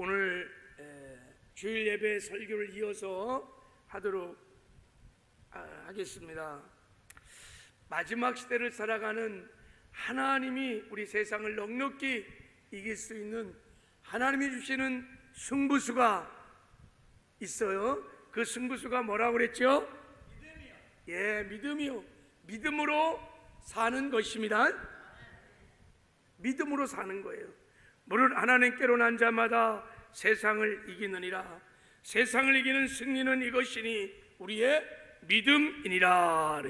오늘 주일 예배 설교를 이어서 하도록 하겠습니다. 마지막 시대를 살아가는 하나님이 우리 세상을 넉넉히 이길 수 있는 하나님이 주시는 승부수가 있어요. 그 승부수가 뭐라고 그랬죠? 믿음이요. 예, 믿음이요. 믿음으로 사는 것입니다. 믿음으로 사는 거예요. 무릇 하나님께로 난 자마다 세상을 이기느니라. 세상을 이기는 승리는 이것이니 우리의 믿음이니라.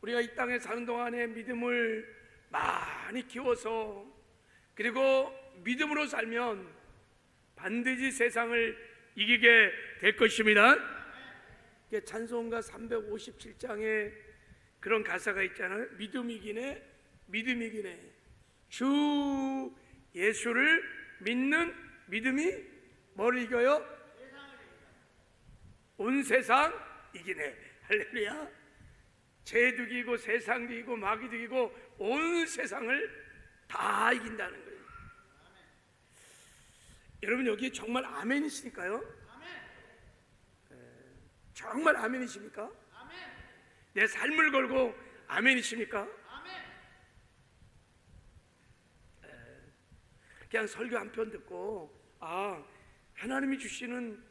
우리가 이 땅에 사는 동안에 믿음을 많이 키워서 그리고 믿음으로 살면 반드시 세상을 이기게 될 것입니다. 찬송가 357장에 그런 가사가 있잖아요. 믿음이기네, 믿음이기네. 주 예수를 믿는 믿음이 뭘 이겨요? 온 세상 이기네. 할렐루야. 죄도 이기고 세상도 이기고 마귀도 이기고 온 세상을 다 이긴다는 거예요. 여러분 여기 정말 아멘이십니까요? 정말 아멘이십니까? 내 삶을 걸고 아멘이십니까? 그냥 설교 한 편 듣고 하나님이 주시는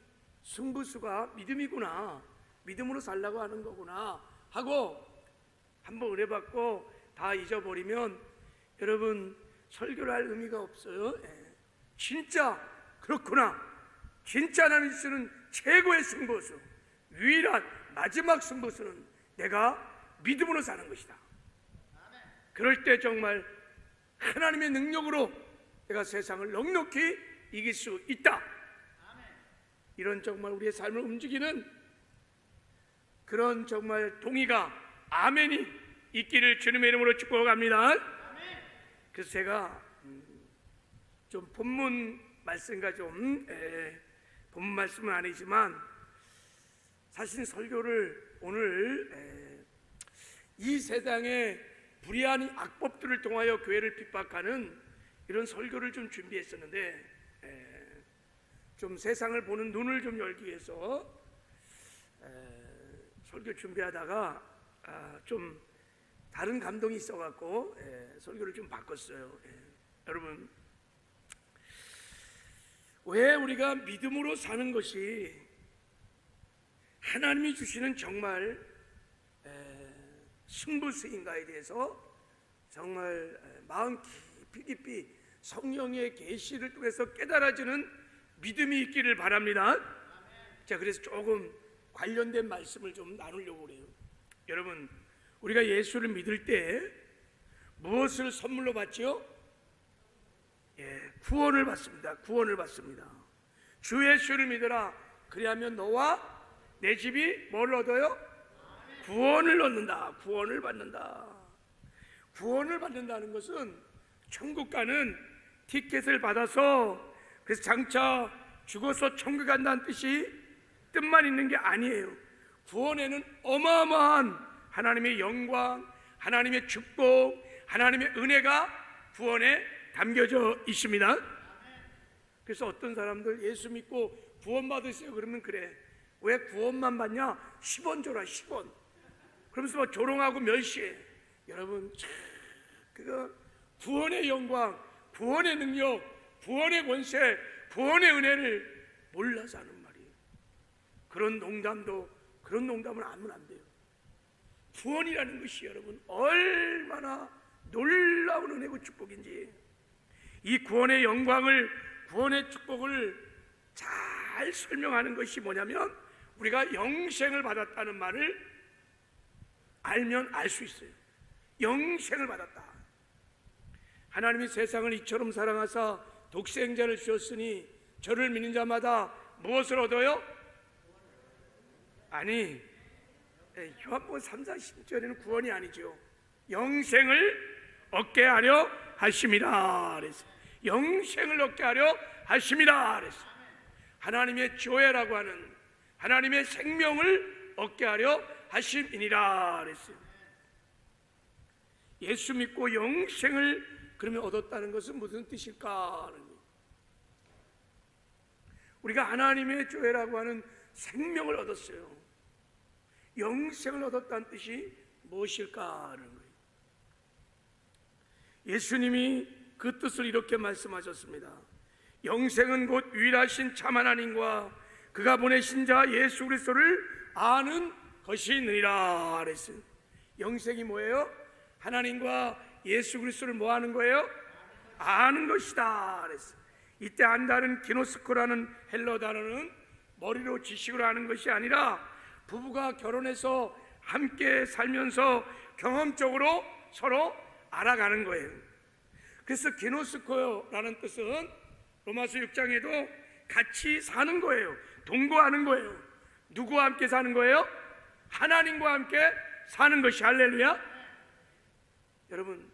승부수가 믿음이구나, 믿음으로 살라고 하는 거구나 하고 한번 은혜받고 다 잊어버리면 여러분 설교를 할 의미가 없어요. 진짜 그렇구나, 진짜 하나님이 주시는 최고의 승부수, 유일한 마지막 승부수는 내가 믿음으로 사는 것이다. 그럴 때 정말 하나님의 능력으로 내가 세상을 넉넉히 이길 수 있다. 이런 정말 우리의 삶을 움직이는 그런 정말 동의가 아멘이 있기를 주님의 이름으로 축복합니다. 그래서 제가 좀 본문 말씀과 좀 본문 말씀은 아니지만 사실 설교를 오늘 이 세상의 불의한 악법들을 통하여 교회를 핍박하는 이런 설교를 좀 준비했었는데 좀 세상을 보는 눈을 좀 열기 위해서 설교 준비하다가 좀 다른 감동이 있어갖고 설교를 좀 바꿨어요. 여러분 왜 우리가 믿음으로 사는 것이 하나님이 주시는 정말 승부수인가에 대해서 정말 마음 깊이 성령의 계시를 통해서 깨달아지는 믿음이 있기를 바랍니다. 자, 그래서 조금 관련된 말씀을 좀 나누려고 그래요. 여러분 우리가 예수를 믿을 때 무엇을 선물로 받지요? 구원을 받습니다. 구원을 받습니다. 주 예수를 믿으라. 그리하면 너와 내 집이 뭘 얻어요? 구원을 얻는다. 구원을 받는다. 구원을 받는다는 것은 천국 가는 티켓을 받아서 그래서 장차 죽어서 천국 간다는 뜻만 있는 게 아니에요. 구원에는 어마어마한 하나님의 영광, 하나님의 축복, 하나님의 은혜가 구원에 담겨져 있습니다. 그래서 어떤 사람들 예수 믿고 구원 받으세요 그러면 그래, 왜 구원만 받냐? 10원 줘라 10원. 그러면서 막 조롱하고 멸시해. 여러분 그거 구원의 영광, 구원의 능력, 구원의 권세, 구원의 은혜를 몰라서 하는 말이에요. 그런 농담을 하면 안 돼요. 구원이라는 것이 여러분 얼마나 놀라운 은혜고 축복인지, 이 구원의 영광을, 구원의 축복을 잘 설명하는 것이 뭐냐면 우리가 영생을 받았다는 말을 알면 알 수 있어요. 영생을 받았다. 하나님이 세상을 이처럼 사랑하사 독생자를 주셨으니 저를 믿는 자마다 무엇을 얻어요? 아니 요한복음 3장 10절에는 구원이 아니죠. 영생을 얻게 하려 하심이라 그랬어. 영생을 얻게 하려 하심이라 그랬어. 하나님의 조회라고 하는 하나님의 생명을 얻게 하려 하심이니라 그랬어요. 예수 믿고 영생을 그러면 얻었다는 것은 무슨 뜻일까? 우리가 하나님의 교회라고 하는 생명을 얻었어요. 영생을 얻었다는 뜻이 무엇일까 하는 거예요. 예수님이 그 뜻을 이렇게 말씀하셨습니다. 영생은 곧 유일하신 참 하나님과 그가 보내신 자 예수 그리스도를 아는 것이니라 그랬어요. 영생이 뭐예요? 하나님과 예수 그리스도를 뭐 하는 거예요? 아는 것이다 그랬어요. 이때 안다는 기노스코라는 헬러 단어는 머리로 지식으로 아는 것이 아니라 부부가 결혼해서 함께 살면서 경험적으로 서로 알아가는 거예요. 그래서 기노스코라는 뜻은 로마서 6장에도 같이 사는 거예요. 동거하는 거예요. 누구와 함께 사는 거예요? 하나님과 함께 사는 것이. 할렐루야. 여러분,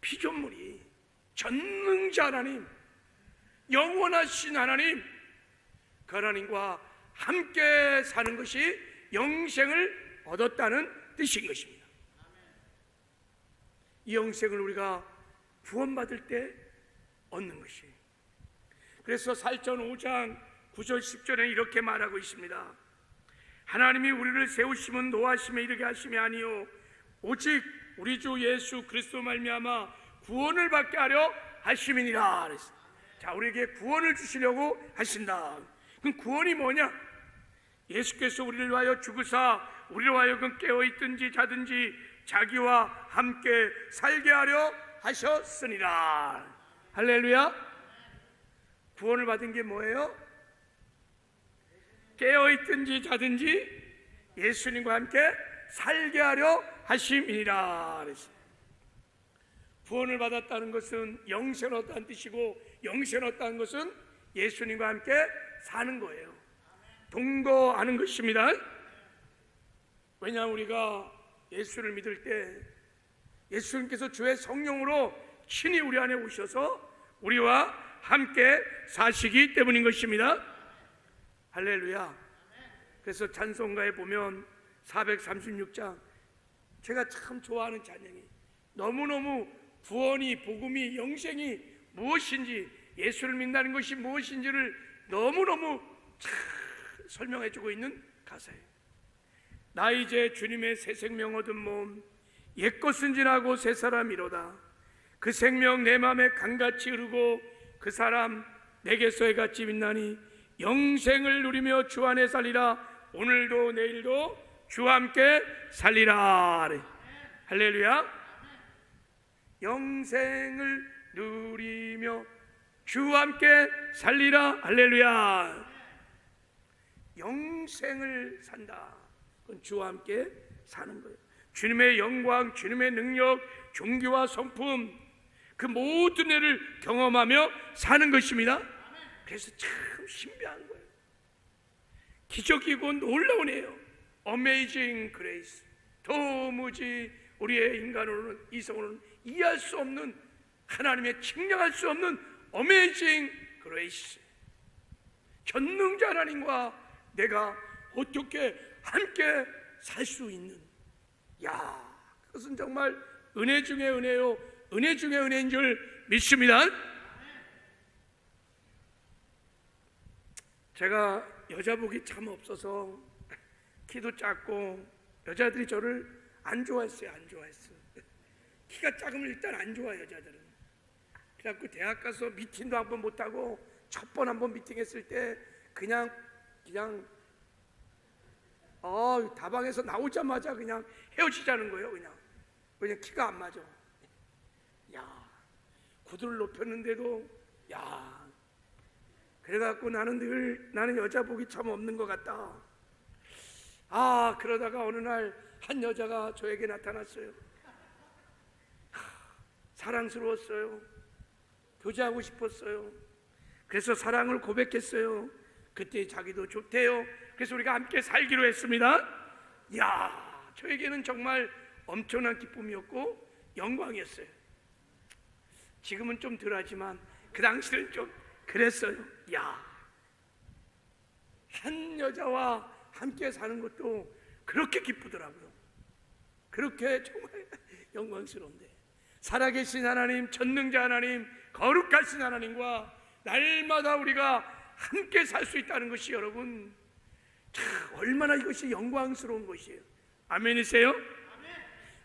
피조물이 전능자 하나님, 영원하신 하나님, 그 하나님과 함께 사는 것이 영생을 얻었다는 뜻인 것입니다. 이 영생을 우리가 구원받을 때 얻는 것이에요. 그래서 살전 5장 9절 10절에 이렇게 말하고 있습니다. 하나님이 우리를 세우심은 노하심에 이르게 하심이 아니요 오직 우리 주 예수 그리스도 말미암아 구원을 받게 하려 하심이니라 그랬어요. 자, 우리에게 구원을 주시려고 하신다. 그럼 구원이 뭐냐? 예수께서 우리를 위하여 죽으사 우리로 하여금 깨어있든지 자든지 자기와 함께 살게 하려 하셨으니라. 할렐루야. 구원을 받은 게 뭐예요? 깨어있든지 자든지 예수님과 함께 살게 하려 하심이니라 그랬어요. 구원을 받았다는 것은 영생을 얻다는 뜻이고, 영생을 얻다는 것은 예수님과 함께 사는 거예요. 동거하는 것입니다. 왜냐하면 우리가 예수를 믿을 때 예수님께서 주의 성령으로 친히 우리 안에 오셔서 우리와 함께 사시기 때문인 것입니다. 할렐루야. 그래서 찬송가에 보면 436장, 제가 참 좋아하는 찬양이 너무너무 구원이, 복음이, 영생이 무엇인지, 예수를 믿는다는 것이 무엇인지를 너무너무 잘 설명해주고 있는 가사예요. 나 이제 주님의 새 생명 얻은 몸, 옛것은 지나고 새 사람이로다. 그 생명 내 맘에 강같이 흐르고 그 사람 내게서 해같이 빛나니 영생을 누리며 주 안에 살리라. 오늘도 내일도 주와 함께 살리라. 할렐루야. 영생을 누리며 주와 함께 살리라. 할렐루야. 영생을 산다. 그건 주와 함께 사는 거예요. 주님의 영광, 주님의 능력, 종교와 성품, 그 모든 애를 경험하며 사는 것입니다. 그래서 참 신비한 거예요. 기적이고 놀라운 애요. Amazing Grace. 도무지 우리의 인간으로는, 이성으로는 이해할 수 없는, 하나님의 측량할 수 없는 Amazing Grace. 전능자 하나님과 내가 어떻게 함께 살 수 있는, 야, 그것은 정말 은혜 중에 은혜요, 은혜 중에 은혜인 줄 믿습니다. 제가 여자복이 참 없어서 키도 작고 여자들이 저를 안 좋아했어요. 안 좋아했어. 키가 작으면 일단 안 좋아, 여자들은. 그래갖고 대학 가서 미팅도 한번 못하고 첫 번 한번 미팅했을 때 그냥 다방에서 나오자마자 그냥 헤어지자는 거예요. 그냥 키가 안 맞아. 야, 구두를 높였는데도, 야, 그래갖고 나는 여자복이 참 없는 것 같다. 그러다가 어느 날 한 여자가 저에게 나타났어요. 사랑스러웠어요. 교제하고 싶었어요. 그래서 사랑을 고백했어요. 그때 자기도 좋대요. 그래서 우리가 함께 살기로 했습니다. 야, 저에게는 정말 엄청난 기쁨이었고 영광이었어요. 지금은 좀 덜하지만 그 당시는 좀 그랬어요. 야, 한 여자와 함께 사는 것도 그렇게 기쁘더라고요. 그렇게 정말 영광스러운데 살아계신 하나님, 전능자 하나님, 거룩하신 하나님과 날마다 우리가 함께 살 수 있다는 것이 여러분 얼마나 이것이 영광스러운 것이에요. 아멘이세요?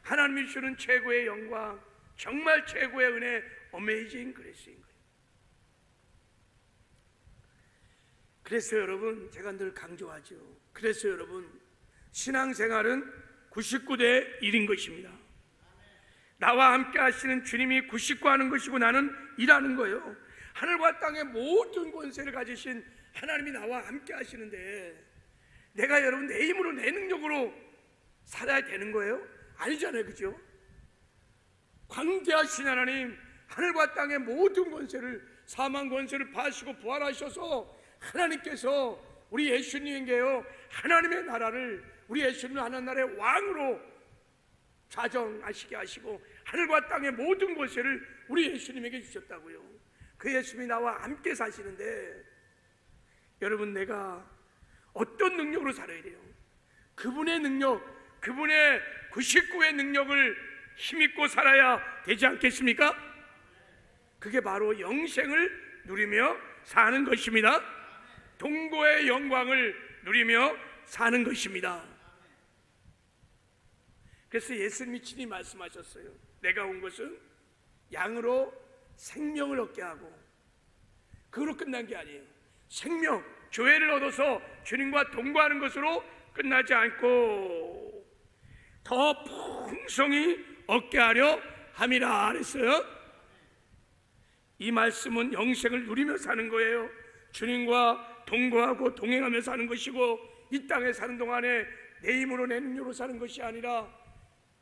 하나님이 주는 최고의 영광, 정말 최고의 은혜, 어메이징 그레이스인 거예요. 그래서 여러분 제가 늘 강조하죠. 그래서 여러분 신앙생활은 99대 1인 것입니다. 나와 함께 하시는 주님이 99 하는 것이고 나는 일하는 거예요. 하늘과 땅의 모든 권세를 가지신 하나님이 나와 함께 하시는데 내가 여러분 내 힘으로 내 능력으로 살아야 되는 거예요? 아니잖아요, 그죠? 광대하신 하나님, 하늘과 땅의 모든 권세를, 사망 권세를 파시고 부활하셔서 하나님께서 우리 예수님에게요 하나님의 나라를, 우리 예수님을 하나님 나라의 왕으로 좌정하시게 하시고 하늘과 땅의 모든 권세를 우리 예수님에게 주셨다고요. 그 예수님이 나와 함께 사시는데 여러분 내가 어떤 능력으로 살아야 돼요? 그분의 능력, 그분의 99의 능력을 힘입고 살아야 되지 않겠습니까? 그게 바로 영생을 누리며 사는 것입니다. 동고의 영광을 누리며 사는 것입니다. 그래서 예수님이 친히 말씀하셨어요. 내가 온 것은 양으로 생명을 얻게 하고, 그걸로 끝난 게 아니에요. 생명, 교회를 얻어서 주님과 동거하는 것으로 끝나지 않고 더 풍성히 얻게 하려 함이라 그랬어요. 이 말씀은 영생을 누리며 사는 거예요. 주님과 동거하고 동행하며 사는 것이고, 이 땅에 사는 동안에 내 힘으로 내 능력으로 사는 것이 아니라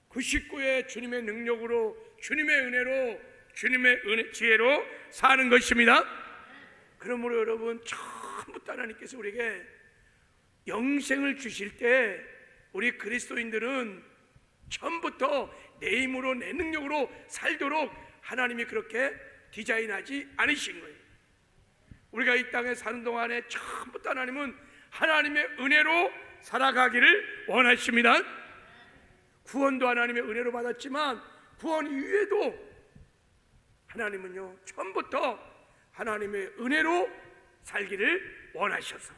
99의 주님의 능력으로, 주님의 은혜로, 주님의 지혜로 사는 것입니다. 그러므로 여러분 처음부터 하나님께서 우리에게 영생을 주실 때 우리 그리스도인들은 처음부터 내 힘으로 내 능력으로 살도록 하나님이 그렇게 디자인하지 않으신 거예요. 우리가 이 땅에 사는 동안에 처음부터 하나님은 하나님의 은혜로 살아가기를 원하십니다. 구원도 하나님의 은혜로 받았지만 구원 이외에도 하나님은요 처음부터 하나님의 은혜로 살기를 원하셔서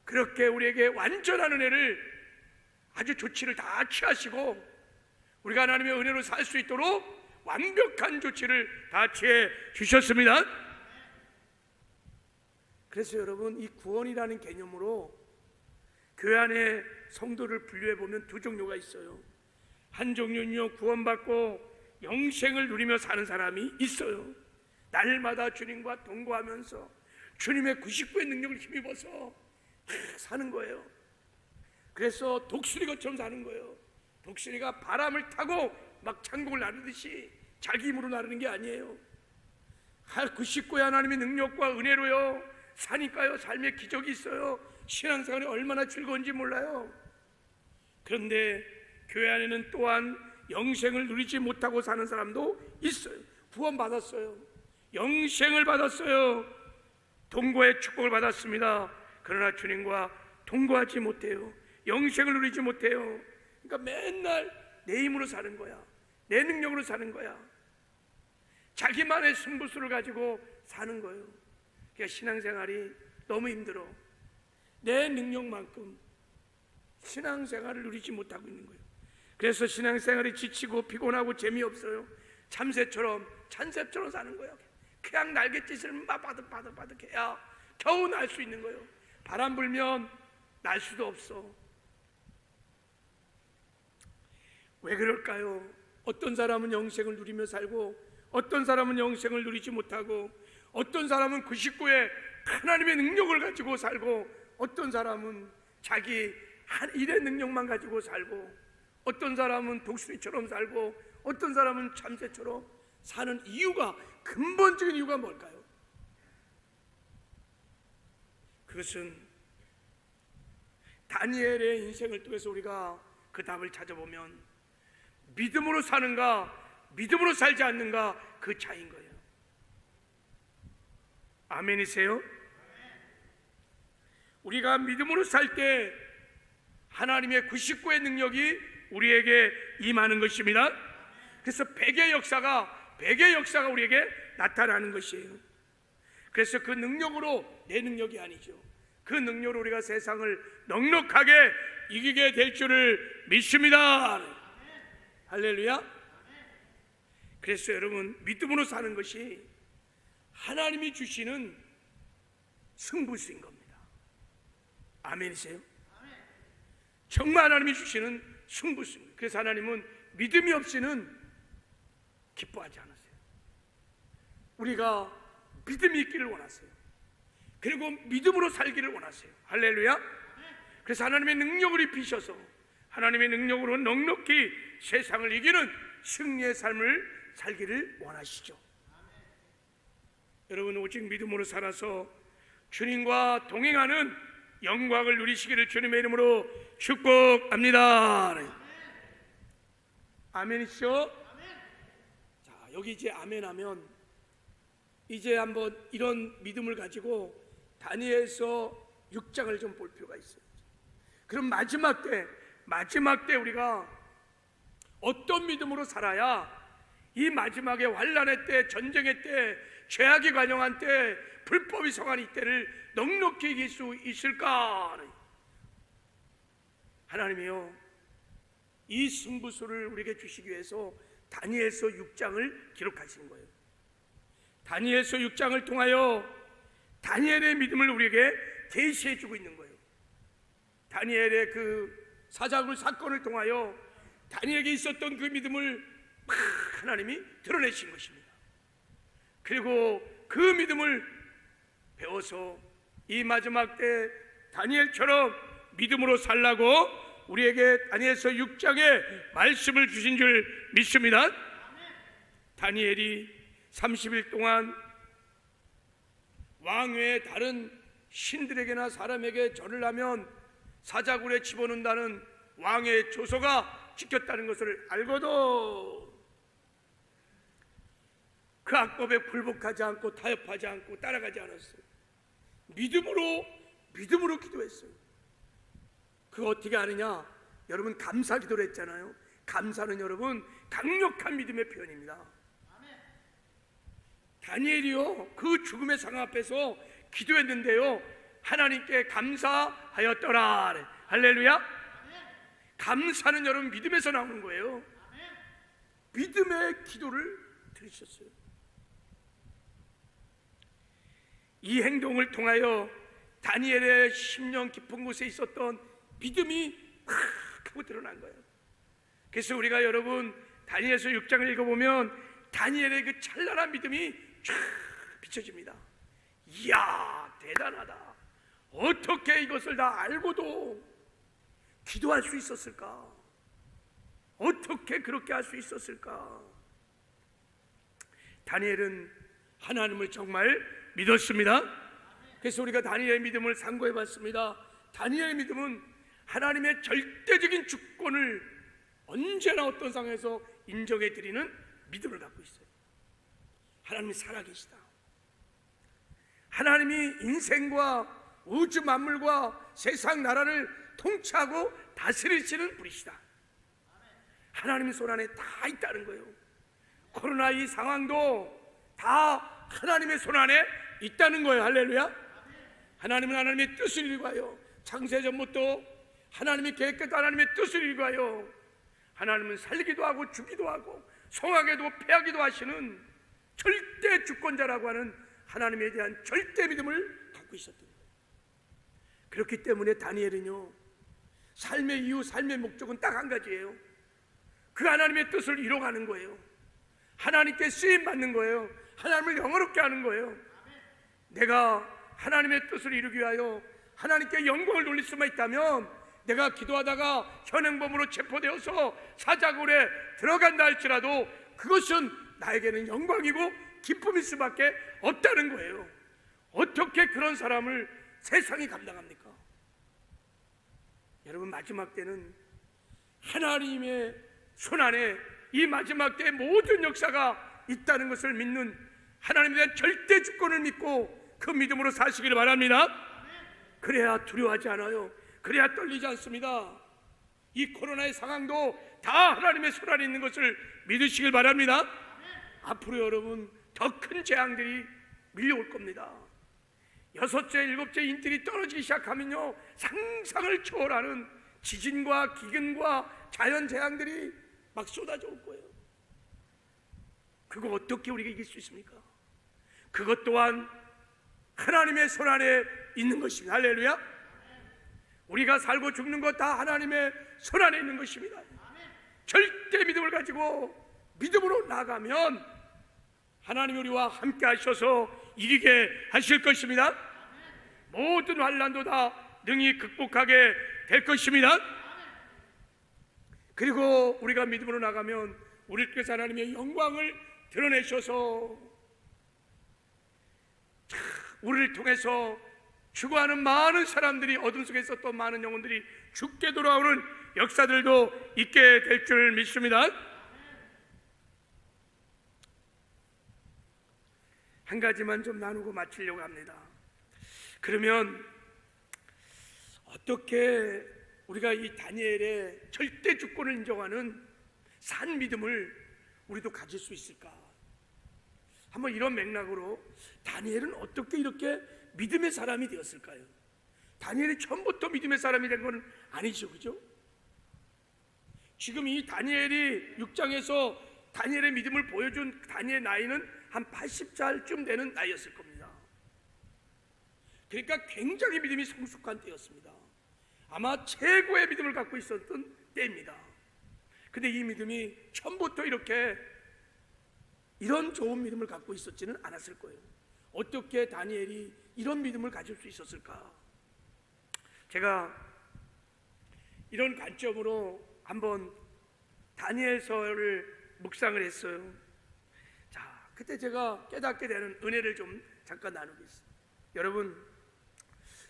그렇게 우리에게 완전한 은혜를, 아주 조치를 다 취하시고 우리가 하나님의 은혜로 살 수 있도록 완벽한 조치를 다 취해 주셨습니다. 그래서 여러분 이 구원이라는 개념으로 교회 안에 성도를 분류해 보면 두 종류가 있어요. 한 종류는요 구원받고 영생을 누리며 사는 사람이 있어요. 날마다 주님과 동거하면서 주님의 99의 능력을 힘입어서 사는 거예요. 그래서 독수리것처럼 사는 거예요. 독수리가 바람을 타고 막 창공을 나르듯이 자기 힘으로 나르는 게 아니에요. 99의 하나님의 능력과 은혜로요 사니까요 삶의 기적이 있어요. 신앙생활이 얼마나 즐거운지 몰라요. 그런데 교회 안에는 또한 영생을 누리지 못하고 사는 사람도 있어요. 구원받았어요. 영생을 받았어요. 동거의 축복을 받았습니다. 그러나 주님과 동거하지 못해요. 영생을 누리지 못해요. 그러니까 맨날 내 힘으로 사는 거야. 내 능력으로 사는 거야. 자기만의 승부수를 가지고 사는 거예요. 그러니까 신앙생활이 너무 힘들어. 내 능력만큼 신앙생활을 누리지 못하고 있는 거예요. 그래서 신앙생활이 지치고 피곤하고 재미없어요. 참새처럼 찬새처럼 사는 거예요. 그냥 날갯짓을 막 바득바득 해야 겨우 날 수 있는 거예요. 바람 불면 날 수도 없어. 왜 그럴까요? 어떤 사람은 영생을 누리며 살고 어떤 사람은 영생을 누리지 못하고 어떤 사람은 99의 하나님의 능력을 가지고 살고 어떤 사람은 자기 일의 능력만 가지고 살고 어떤 사람은 독수리처럼 살고 어떤 사람은 참새처럼 사는 이유가, 근본적인 이유가 뭘까요? 그것은 다니엘의 인생을 통해서 우리가 그 답을 찾아보면 믿음으로 사는가 믿음으로 살지 않는가 그 차이인 거예요. 아멘이세요? 우리가 믿음으로 살 때 하나님의 99의 능력이 우리에게 임하는 것입니다. 그래서 백의 역사가 우리에게 나타나는 것이에요. 그래서 그 능력으로, 내 능력이 아니죠, 그 능력으로 우리가 세상을 넉넉하게 이기게 될 줄을 믿습니다. 할렐루야. 그래서 여러분, 믿음으로 사는 것이 하나님이 주시는 승부수인 겁니다. 아멘이세요? 정말 하나님이 주시는 승부수입니다. 그래서 하나님은 믿음이 없이는 기뻐하지 않으세요. 우리가 믿음이 있기를 원하세요. 그리고 믿음으로 살기를 원하세요. 할렐루야. 그래서 하나님의 능력을 입히셔서 하나님의 능력으로 넉넉히 세상을 이기는 승리의 삶을 살기를 원하시죠. 여러분, 오직 믿음으로 살아서 주님과 동행하는 영광을 누리시기를 주님의 이름으로 축복합니다. 아멘이시죠? 자, 여기 이제 아멘하면 이제 한번 이런 믿음을 가지고 다니엘서 6장을 좀 볼 필요가 있어요. 그럼 마지막 때 우리가 어떤 믿음으로 살아야 이 마지막에 환난의 때, 전쟁의 때, 죄악이 관영한 때, 불법이 성한 이때를 넉넉히 이길 수 있을까? 하나님이요, 이 승부수를 우리에게 주시기 위해서 다니엘서 6장을 기록하신 거예요. 다니엘서 6장을 통하여 다니엘의 믿음을 우리에게 계시해 주고 있는 거예요. 다니엘의 그 사건을 통하여 다니엘에게 있었던 그 믿음을 막 하나님이 드러내신 것입니다. 그리고 그 믿음을 배워서 이 마지막 때 다니엘처럼 믿음으로 살라고 우리에게 다니엘서 6장에 말씀을 주신 줄 믿습니다. 다니엘이 30일 동안 왕 외에 다른 신들에게나 사람에게 절을 하면 사자굴에 집어넣는다는 왕의 조서가 찍혔다는 것을 알고도 그 악법에 굴복하지 않고 타협하지 않고 따라가지 않았어요. 믿음으로 기도했어요. 그거 어떻게 아느냐? 여러분, 감사 기도를 했잖아요. 감사는 여러분 강력한 믿음의 표현입니다. 다니엘이요, 그 죽음의 상황 앞에서 기도했는데요, 하나님께 감사하였더라. 할렐루야. 감사는 여러분 믿음에서 나오는 거예요. 믿음의 기도를 드리셨어요. 이 행동을 통하여 다니엘의 심령 깊은 곳에 있었던 믿음이 막 하고 드러난 거예요. 그래서 우리가 여러분 다니엘서 6장을 읽어보면 다니엘의 그 찬란한 믿음이 쫙 비춰집니다. 이야, 대단하다. 어떻게 이것을 다 알고도 기도할 수 있었을까? 어떻게 그렇게 할 수 있었을까? 다니엘은 하나님을 정말 믿었습니다. 그래서 우리가 다니엘의 믿음을 상고해 봤습니다. 다니엘의 믿음은 하나님의 절대적인 주권을 언제나 어떤 상황에서 인정해 드리는 믿음을 갖고 있어요. 하나님이 살아계시다. 하나님이 인생과 우주 만물과 세상 나라를 통치하고 다스리시는 분이시다. 하나님의 손 안에 다 있다는 거예요. 코로나 이 상황도 다 하나님의 손 안에 있다는 거예요. 할렐루야. 하나님은 하나님의 뜻을 이루고요, 창세전부터 하나님이 계획했던 하나님의 뜻을 이루고요, 하나님은 살기도 하고 죽기도 하고 성하게도 패하기도 하시는 절대 주권자라고 하는 하나님에 대한 절대 믿음을 갖고 있었던 거예요. 그렇기 때문에 다니엘은요, 삶의 이유, 삶의 목적은 딱 한 가지예요. 그 하나님의 뜻을 이뤄가는 거예요. 하나님께 쓰임 받는 거예요. 하나님을 영화롭게 하는 거예요. 내가 하나님의 뜻을 이루기 위하여 하나님께 영광을 돌릴 수만 있다면, 내가 기도하다가 현행범으로 체포되어서 사자굴에 들어간다 할지라도 그것은 나에게는 영광이고 기쁨일 수밖에 없다는 거예요. 어떻게 그런 사람을 세상이 감당합니까? 여러분, 마지막 때는 하나님의 손 안에 이 마지막 때의 모든 역사가 있다는 것을 믿는, 하나님에 대한 절대 주권을 믿고 그 믿음으로 사시기를 바랍니다. 그래야 두려워하지 않아요. 그래야 떨리지 않습니다. 이 코로나의 상황도 다 하나님의 손 안에 있는 것을 믿으시길 바랍니다. 앞으로 여러분 더 큰 재앙들이 밀려올 겁니다. 6째, 7째 인들이 떨어지기 시작하면요, 상상을 초월하는 지진과 기근과 자연재앙들이 막 쏟아져 올 거예요. 그거 어떻게 우리가 이길 수 있습니까? 그것 또한 하나님의 손 안에 있는 것입니다. 할렐루야. 우리가 살고 죽는 것 다 하나님의 손 안에 있는 것입니다. 절대 믿음을 가지고 믿음으로 나가면 하나님이 우리와 함께 하셔서 이기게 하실 것입니다. 모든 환난도 다 능히 극복하게 될 것입니다. 그리고 우리가 믿음으로 나가면 우리를 통해서 하나님의 영광을 드러내셔서 우리를 통해서 죽어가는 많은 사람들이, 어둠 속에 있었던 많은 영혼들이 죽게 돌아오는 역사들도 있게 될 줄 믿습니다. 한 가지만 좀 나누고 마치려고 합니다. 그러면 어떻게 우리가 이 다니엘의 절대 주권을 인정하는 산 믿음을 우리도 가질 수 있을까? 한번 이런 맥락으로 다니엘은 어떻게 이렇게 믿음의 사람이 되었을까요? 다니엘이 처음부터 믿음의 사람이 된 건 아니죠, 그죠? 지금 이 다니엘이 6장에서 다니엘의 믿음을 보여준 다니엘의 나이는 한 80살쯤 되는 나이였을 겁니다. 그러니까 굉장히 믿음이 성숙한 때였습니다. 아마 최고의 믿음을 갖고 있었던 때입니다. 근데 이 믿음이 처음부터 이런 좋은 믿음을 갖고 있었지는 않았을 거예요. 어떻게 다니엘이 이런 믿음을 가질 수 있었을까? 제가 이런 관점으로 한번 다니엘서를 묵상을 했어요. 자, 그때 제가 깨닫게 되는 은혜를 좀 잠깐 나누겠습니다. 여러분,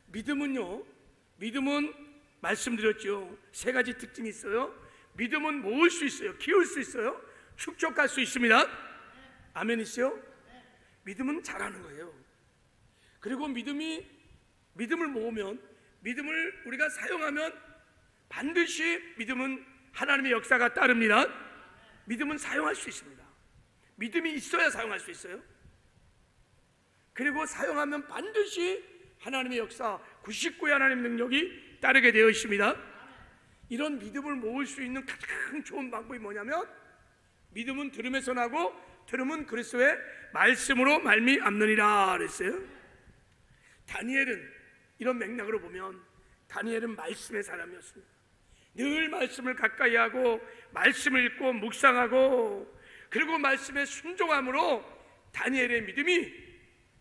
믿음은 말씀드렸죠. 3가지 특징이 있어요. 믿음은 모을 수 있어요. 키울 수 있어요. 축적할 수 있습니다. 아멘이시요? 믿음은 잘하는 거예요. 그리고 믿음을 모으면, 믿음을 우리가 사용하면 반드시 믿음은 하나님의 역사가 따릅니다. 믿음은 사용할 수 있습니다. 믿음이 있어야 사용할 수 있어요. 그리고 사용하면 반드시 하나님의 역사, 99의 하나님의 능력이 따르게 되어 있습니다. 이런 믿음을 모을 수 있는 가장 좋은 방법이 뭐냐면, 믿음은 들음에서 나고 들음은 그리스도의 말씀으로 말미암느니라 그랬어요. 다니엘은 이런 맥락으로 보면 다니엘은 말씀의 사람이었습니다. 늘 말씀을 가까이 하고 말씀을 읽고 묵상하고, 그리고 말씀에 순종함으로 다니엘의 믿음이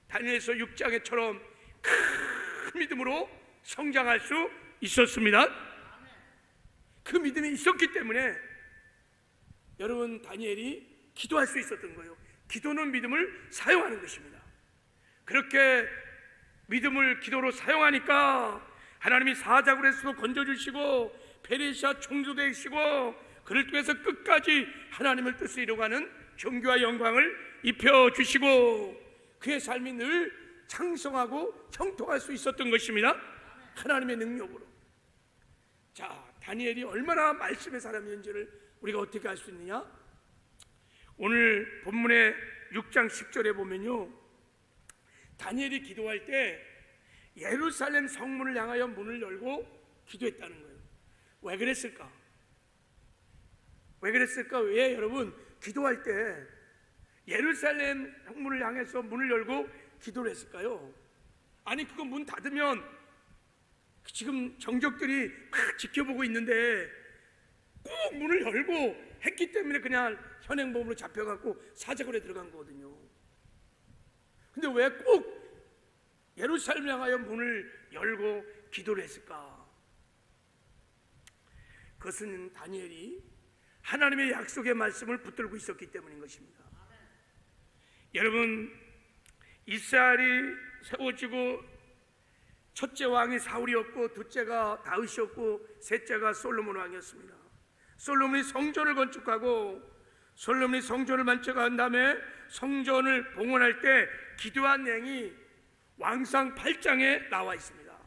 다니엘서 6장에처럼 큰 믿음으로 성장할 수 있었습니다. 그 믿음이 있었기 때문에 여러분, 다니엘이 기도할 수 있었던 거예요. 기도는 믿음을 사용하는 것입니다. 그렇게 믿음을 기도로 사용하니까 하나님이 사자굴에서도 건져주시고 페르시아 총리도 되시고, 그를 통해서 끝까지 하나님을 뜻을 이루어가는 존귀와 영광을 입혀주시고, 그의 삶이 늘 창성하고 형통할 수 있었던 것입니다. 하나님의 능력으로. 자, 다니엘이 얼마나 말씀의 사람이었는지를 우리가 어떻게 알 수 있느냐? 오늘 본문의 6장 10절에 보면요, 다니엘이 기도할 때 예루살렘 성문을 향하여 문을 열고 기도했다는 거예요. 왜 그랬을까? 왜 여러분 기도할 때 예루살렘 성문을 향해서 문을 열고 기도를 했을까요? 아니, 그거 문 닫으면 지금 정적들이 막 지켜보고 있는데 꼭 문을 열고 했기 때문에 그냥 현행범으로 잡혀갖고 사자굴에 들어간 거거든요. 근데 왜 꼭 예루살렘을 향하여 문을 열고 기도를 했을까? 그것은 다니엘이 하나님의 약속의 말씀을 붙들고 있었기 때문인 것입니다. 여러분, 이스라엘이 세워지고 첫째 왕이 사울이었고, 둘째가 다윗이었고, 셋째가 솔로몬 왕이었습니다. 솔로몬이 성전을 건축하고, 솔로몬이 성전을 만들어간 다음에 성전을 봉헌할 때 기도한 내용이 왕상 8장에 나와 있습니다.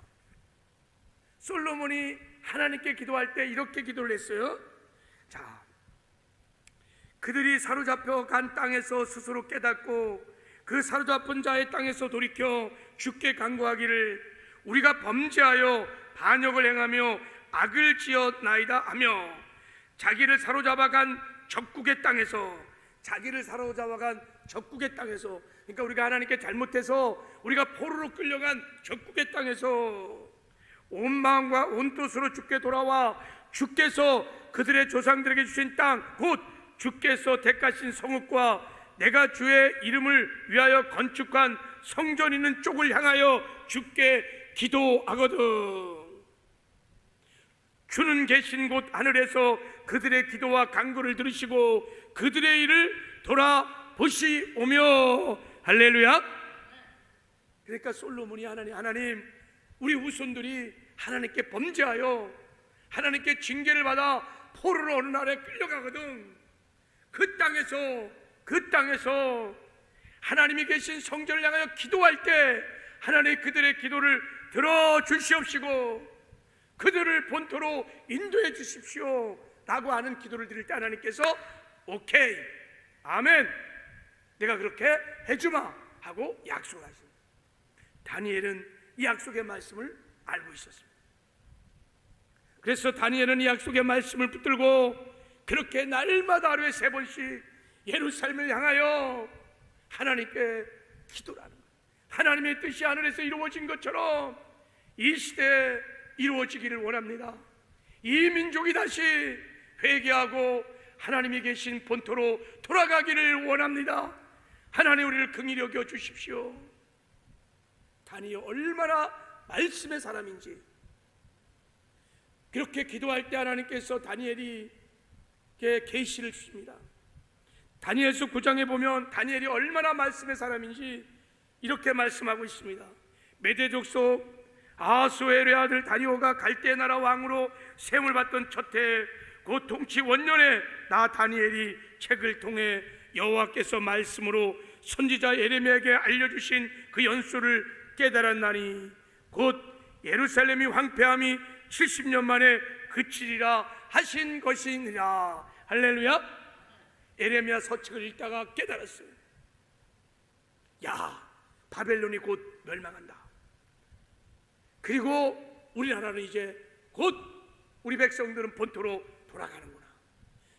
솔로몬이 하나님께 기도할 때 이렇게 기도를 했어요. 자, 그들이 사로잡혀 간 땅에서 스스로 깨닫고 그 사로잡은 자의 땅에서 돌이켜 주께 간구하기를 우리가 범죄하여 반역을 행하며 악을 지었나이다 하며 자기를 사로잡아간 적국의 땅에서 그러니까 우리가 하나님께 잘못해서 우리가 포로로 끌려간 적국의 땅에서 온 마음과 온 뜻으로 주께 돌아와 주께서 그들의 조상들에게 주신 땅 곧 주께서 택하신 성읍과 내가 주의 이름을 위하여 건축한 성전 있는 쪽을 향하여 주께 기도하거든. 주는 계신 곳 하늘에서 그들의 기도와 간구를 들으시고 그들의 일을 돌아보시오며. 할렐루야. 그러니까 솔로몬이 하나님 우리 후손들이 하나님께 범죄하여 하나님께 징계를 받아 포로로 어느 날에 끌려가거든. 그 땅에서 하나님이 계신 성전을 향하여 기도할 때 하나님 그들의 기도를 들어주시옵시고 그들을 본토로 인도해 주십시오 라고 하는 기도를 드릴 때 하나님께서 오케이, 아멘, 내가 그렇게 해주마 하고 약속을 하십니다. 다니엘은 이 약속의 말씀을 알고 있었습니다. 그래서 다니엘은 이 약속의 말씀을 붙들고 그렇게 날마다 하루에 3번씩 예루살렘을 향하여 하나님께 기도를 하는 거예요. 하나님의 뜻이 하늘에서 이루어진 것처럼 이 시대에 이루어지기를 원합니다. 이 민족이 다시 회개하고 하나님이 계신 본토로 돌아가기를 원합니다. 하나님 우리를 긍휼히 여겨 주십시오. 다니엘 얼마나 말씀의 사람인지 그렇게 기도할 때 하나님께서 다니엘에게 계시를 주십니다. 다니엘서 9장에 보면 다니엘이 얼마나 말씀의 사람인지 이렇게 말씀하고 있습니다. 메대 족속 아하수에르의 아들 다리오가 갈대 나라 왕으로 세움을 받던 첫 해 곧 통치 원년에 나 다니엘이 책을 통해 여호와께서 말씀으로 선지자 예레미야에게 알려주신 그 연수를 깨달았나니 곧 예루살렘이 황폐함이 70년 만에 그치리라 하신 것이니라. 할렐루야. 예레미야 서책을 읽다가 깨달았어요. 야, 바벨론이 곧 멸망한다. 그리고 우리나라는 이제 곧 우리 백성들은 본토로 돌아가는구나.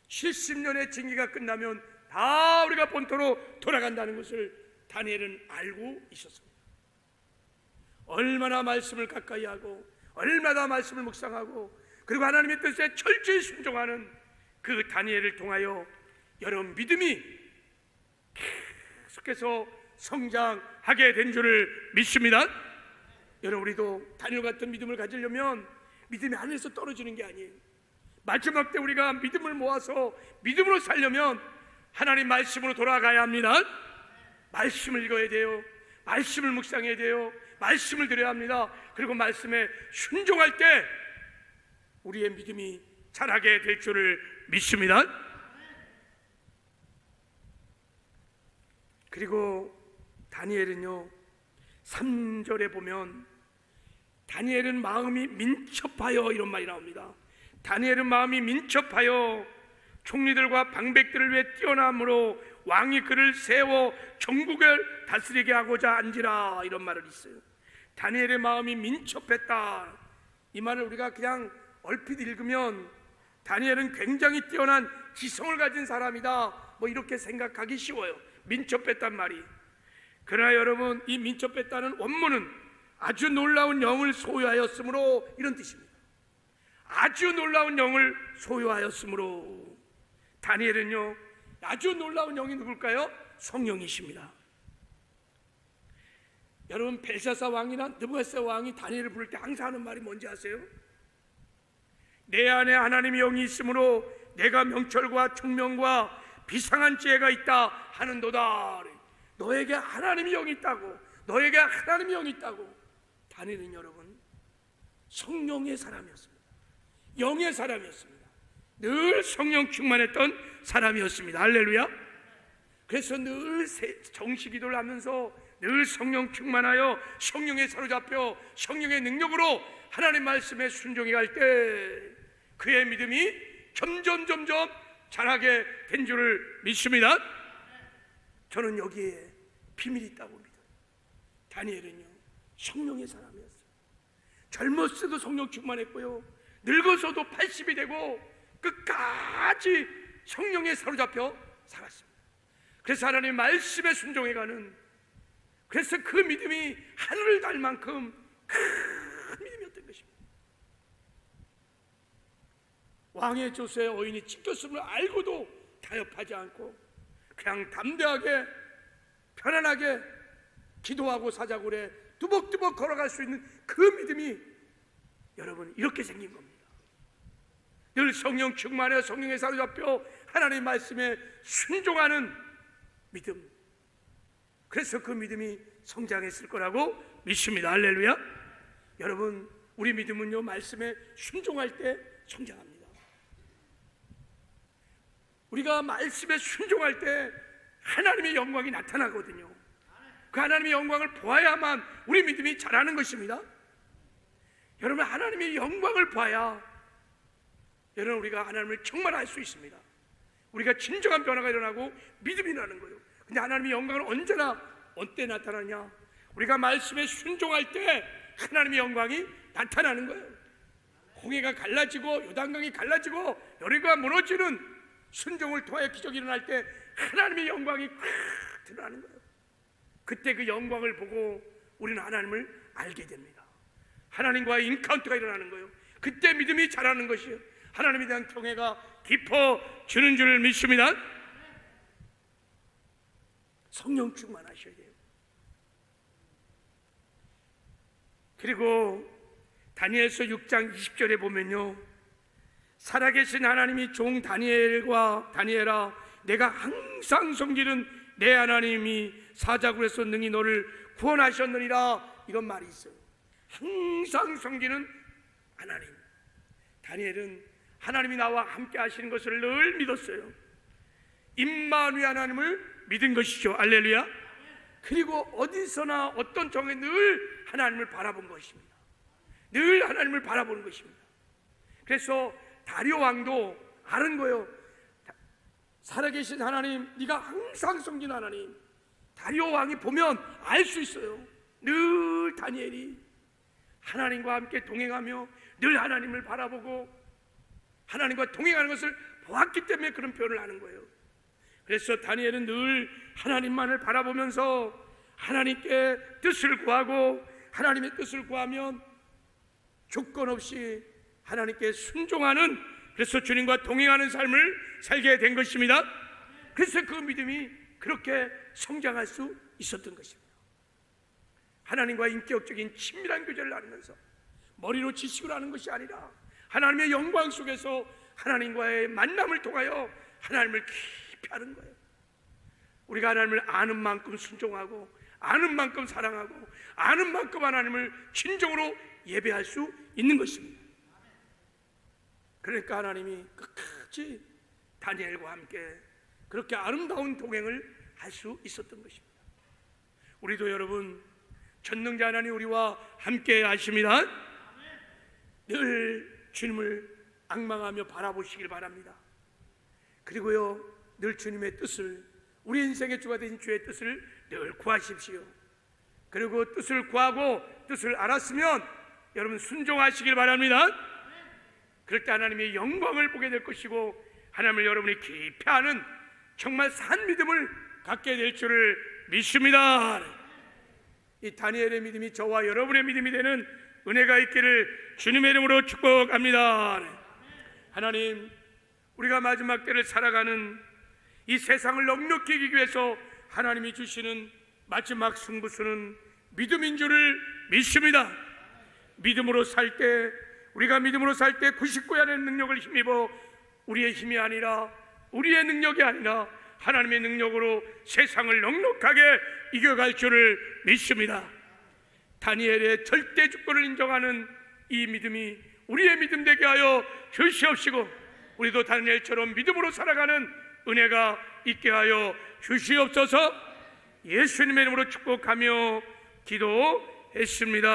70년의 징계가 끝나면 다 우리가 본토로 돌아간다는 것을 다니엘은 알고 있었습니다. 얼마나 말씀을 가까이 하고 얼마나 말씀을 묵상하고 그리고 하나님의 뜻에 철저히 순종하는 그 다니엘을 통하여 여러분 믿음이 계속해서 성장하게 된 줄을 믿습니다. 여러분 우리도 다니엘 같은 믿음을 가지려면 믿음이 하늘에서 떨어지는 게 아니에요. 마지막 때 우리가 믿음을 모아서 믿음으로 살려면 하나님 말씀으로 돌아가야 합니다. 말씀을 읽어야 돼요. 말씀을 묵상해야 돼요. 말씀을 드려야 합니다. 그리고 말씀에 순종할 때 우리의 믿음이 자라게 될 줄을 믿습니다. 그리고 다니엘은요 3절에 보면 다니엘은 마음이 민첩하여 이런 말이 나옵니다. 다니엘은 마음이 민첩하여 총리들과 방백들을 위해 뛰어남으로 왕이 그를 세워 전국을 다스리게 하고자 한지라 이런 말을 있어요. 다니엘의 마음이 민첩했다. 이 말을 우리가 그냥 얼핏 읽으면 다니엘은 굉장히 뛰어난 지성을 가진 사람이다 뭐 이렇게 생각하기 쉬워요. 민첩했단 말이. 그러나 여러분 이 민첩했다는 원문은 아주 놀라운 영을 소유하였으므로 이런 뜻입니다. 아주 놀라운 영을 소유하였으므로. 다니엘은요 아주 놀라운 영이 누굴까요? 성령이십니다. 여러분 벨사사 왕이나 느부갓네살 왕이 다니엘을 부를 때 항상 하는 말이 뭔지 아세요? 내 안에 하나님의 영이 있으므로 내가 명철과 총명과 비상한 지혜가 있다 하는도다. 너에게 하나님의 영이 있다고. 너에게 하나님의 영이 있다고. 다니엘은 여러분 성령의 사람이었습니다. 영의 사람이었습니다. 늘 성령 충만했던 사람이었습니다. 할렐루야. 그래서 늘 정식기도를 하면서 늘 성령 충만하여 성령에 사로잡혀 성령의 능력으로 하나님 말씀에 순종해 갈 때 그의 믿음이 점점 잘하게 된 줄을 믿습니다. 저는 여기에 비밀이 있다고 믿어요. 다니엘은요 성령의 사람이었어요. 젊었어도 성령 충만했고요, 늙어서도 80이 되고 끝까지 성령에 사로잡혀 살았습니다. 그래서 하나님 말씀에 순종해가는, 그래서 그 믿음이 하늘을 달 만큼 큰 믿음이었던 것입니다. 왕의 조서에 어인이 찢겼음을 알고도 타협하지 않고 그냥 담대하게 편안하게 기도하고 사자굴에 뚜벅뚜벅 걸어갈 수 있는 그 믿음이 여러분 이렇게 생긴 겁니다. 늘 성령 충만해 성령에 사로잡혀 하나님의 말씀에 순종하는 믿음, 그래서 그 믿음이 성장했을 거라고 믿습니다. 할렐루야. 여러분 우리 믿음은요 말씀에 순종할 때 성장합니다. 우리가 말씀에 순종할 때 하나님의 영광이 나타나거든요. 그 하나님의 영광을 보아야만 우리 믿음이 자라는 것입니다. 여러분 하나님의 영광을 봐야 여러분 우리가 하나님을 정말 알 수 있습니다. 우리가 진정한 변화가 일어나고 믿음이 나는 거예요. 근데 하나님의 영광은 언제나 언제 나타나냐? 우리가 말씀에 순종할 때 하나님의 영광이 나타나는 거예요. 홍해가 갈라지고 요단강이 갈라지고 여리고가 무너지는 순종을 통해 기적이 일어날 때 하나님의 영광이 콱 드러나는 거예요. 그때 그 영광을 보고 우리는 하나님을 알게 됩니다. 하나님과의 인카운트가 일어나는 거예요. 그때 믿음이 자라는 것이에요. 하나님에 대한 경외가 깊어지는 줄 믿습니다. 성령 충만하셔야 돼요. 그리고 다니엘서 6장 20절에 보면요, 살아계신 하나님이 종 다니엘아 내가 항상 섬기는 내 하나님이 사자굴에서 능히 너를 구원하셨느니라, 이런 말이 있어요. 항상 섬기는 하나님. 다니엘은 하나님이 나와 함께 하시는 것을 늘 믿었어요. 임마누엘 하나님을 믿은 것이죠. 할렐루야. 그리고 어디서나 어떤 정에 늘 하나님을 바라본 것입니다. 늘 하나님을 바라보는 것입니다. 그래서 다리오 왕도 아는 거예요. 살아계신 하나님, 네가 항상 섬기는 하나님. 다리오 왕이 보면 알 수 있어요. 늘 다니엘이 하나님과 함께 동행하며 늘 하나님을 바라보고 하나님과 동행하는 것을 보았기 때문에 그런 표현을 하는 거예요. 그래서 다니엘은 늘 하나님만을 바라보면서 하나님께 뜻을 구하고 하나님의 뜻을 구하면 조건 없이 하나님께 순종하는, 그래서 주님과 동행하는 삶을 살게 된 것입니다. 그래서 그 믿음이 그렇게 성장할 수 있었던 것입니다. 하나님과 인격적인 친밀한 교제를 나누면서 머리로 지식을 하는 것이 아니라 하나님의 영광 속에서 하나님과의 만남을 통하여 하나님을 깊이 아는 거예요. 우리가 하나님을 아는 만큼 순종하고 아는 만큼 사랑하고 아는 만큼 하나님을 진정으로 예배할 수 있는 것입니다. 그러니까 하나님이 끝까지 다니엘과 함께 그렇게 아름다운 동행을 할 수 있었던 것입니다. 우리도 여러분 전능자 하나님 우리와 함께 하십니다. 늘 주님을 앙망하며 바라보시길 바랍니다. 그리고요 늘 주님의 뜻을, 우리 인생의 주가 되신 주의 뜻을 늘 구하십시오. 그리고 뜻을 구하고 뜻을 알았으면 여러분 순종하시길 바랍니다. 그럴 때 하나님의 영광을 보게 될 것이고 하나님을 여러분이 깊이 아는 정말 산 믿음을 갖게 될 줄을 믿습니다. 이 다니엘의 믿음이 저와 여러분의 믿음이 되는 은혜가 있기를 주님의 이름으로 축복합니다. 하나님, 우리가 마지막 때를 살아가는 이 세상을 넉넉히 이기기 위해서 하나님이 주시는 마지막 승부수는 믿음인 줄을 믿습니다. 믿음으로 살 때, 우리가 믿음으로 살 때 99야의 능력을 힘입어 우리의 힘이 아니라 우리의 능력이 아니라 하나님의 능력으로 세상을 넉넉하게 이겨갈 줄을 믿습니다. 다니엘의 절대 주권을 인정하는 이 믿음이 우리의 믿음 되게 하여 주시옵시고 우리도 다니엘처럼 믿음으로 살아가는 은혜가 있게 하여 주시옵소서. 예수님의 이름으로 축복하며 기도했습니다.